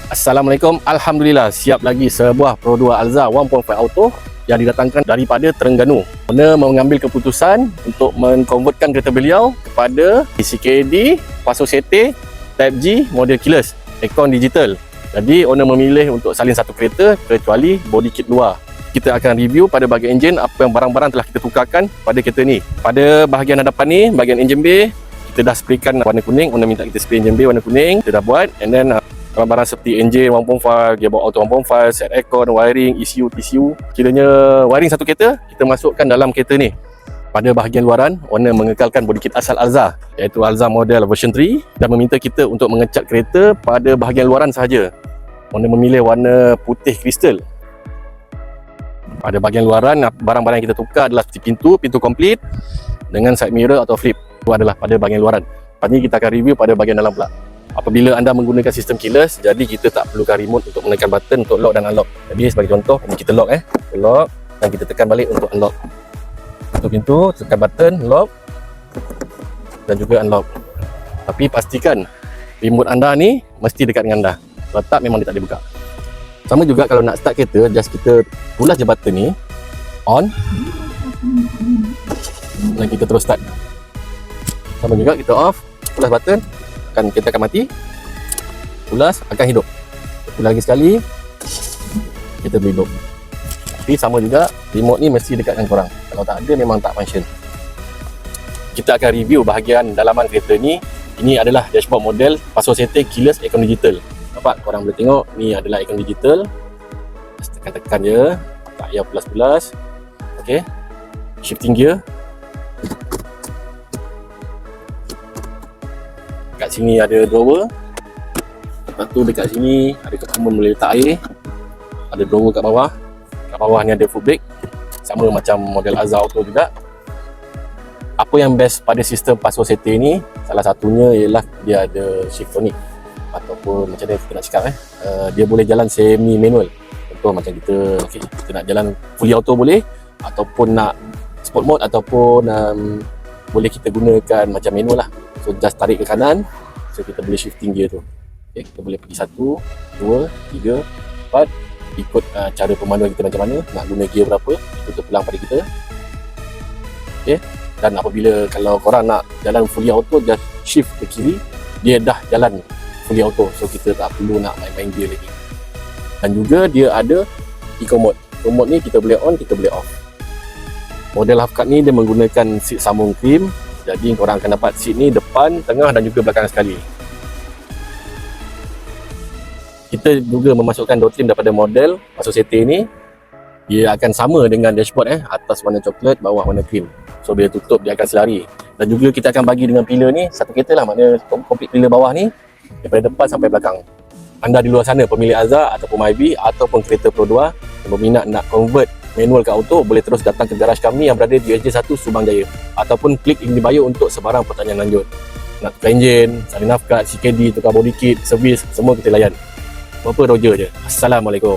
Assalamualaikum. Alhamdulillah, siap lagi sebuah Pro 2 Alza 1.5 Auto yang didatangkan daripada Terengganu. Owner mengambil keputusan untuk mengkonvertkan kereta beliau kepada CKD Paso Sete Type G model keyless aircon digital. Jadi owner memilih untuk salin satu kereta kecuali body kit luar. Kita akan review pada bahagian enjin apa yang barang-barang telah kita tukarkan pada kereta ni. Pada bahagian hadapan ni, bahagian enjin bay, kita dah spraykan warna kuning. Owner minta kita spray enjin bay warna kuning, kita dah buat. And then barang-barang seperti enjin 1.5, gearbox auto 1.5, set aircon, wiring, ECU, TCU. Kiranya wiring satu kereta, kita masukkan dalam kereta ni. Pada bahagian luaran, owner mengekalkan body kit asal Alza, iaitu Alza model version 3, dan meminta kita untuk mengecat kereta pada bahagian luaran sahaja. Owner memilih warna putih kristal. Pada bahagian luaran, barang-barang yang kita tukar adalah seperti pintu komplit dengan side mirror atau flip. Itu adalah pada bahagian luaran. Lepas ni kita akan review pada bahagian dalam pula. Apabila anda menggunakan sistem keyless, jadi kita tak perlukan remote untuk menekan button untuk lock dan unlock. Jadi sebagai contoh, ini kita lock kita lock dan kita tekan balik untuk unlock. Untuk pintu, tekan button, lock dan juga unlock. Tapi pastikan remote anda ni mesti dekat dengan anda. Kalau tak, memang dia tak boleh buka. Sama juga kalau nak start kereta, just kita tulas je button ni, on, dan kita terus start. Sama juga kita off, tulas button, kita akan mati, tulas akan hidup. Tulas lagi sekali, kita boleh hidup. Tapi sama juga, remote ni mesti dekat dengan korang. Kalau tak ada, memang tak function. Kita akan review bahagian dalaman kereta ni. Ini adalah dashboard model Paso Sete keyless aircon digital. Nampak, korang boleh tengok, ni adalah aircon digital. Tekan-tekan je, tak payah pulas-pulas. Ok, shifting gear. Kat sini ada drawer. Lepas tu dekat sini ada compartment boleh letak air. Ada drawer kat bawah. Kat bawah ni ada foot brake. Sama macam model Alza Auto juga. Apa yang best pada sistem Paso Sete ni, salah satunya ialah dia ada shiftonic. Ataupun macam mana kita nak cakap dia boleh jalan semi manual. Contoh macam kita nak jalan fully auto boleh, ataupun nak sport mode, ataupun boleh kita gunakan macam manual lah. So just tarik ke kanan, so kita boleh shifting gear tu. Okay, kita boleh pergi 1, 2, 3, 4, ikut cara pemanduan kita macam mana, nak guna gear berapa, itu terpulang pada kita. Okay, dan apabila kalau korang nak jalan fully auto, just shift ke kiri, dia dah jalan fully auto. So kita tak perlu nak main-main gear lagi. Dan juga dia ada eco mode. Eco mode ni kita boleh on, kita boleh off. Model half cut ni dia menggunakan seat sambung krim. Jadi korang akan dapat seat ni depan, tengah dan juga belakang sekali. Kita juga memasukkan door trim daripada model Paso Sete ni. Dia akan sama dengan dashboard atas warna coklat, bawah warna krim. So bila tutup dia akan selari. Dan juga kita akan bagi dengan pillar ni satu kereta lah, maknanya komplit pillar bawah ni daripada depan sampai belakang. Anda di luar sana pemilik Alza ataupun Myvi ataupun kereta Pro 2 yang berminat nak convert manual ke auto, boleh terus datang ke garaj kami yang berada di USJ1 Subang Jaya, ataupun klik link di bio untuk sebarang pertanyaan lanjut. Nak tukar enjin, salin nafkat, CKD, tukar body kit, servis, semua kita layan. Apa Roger je. Assalamualaikum.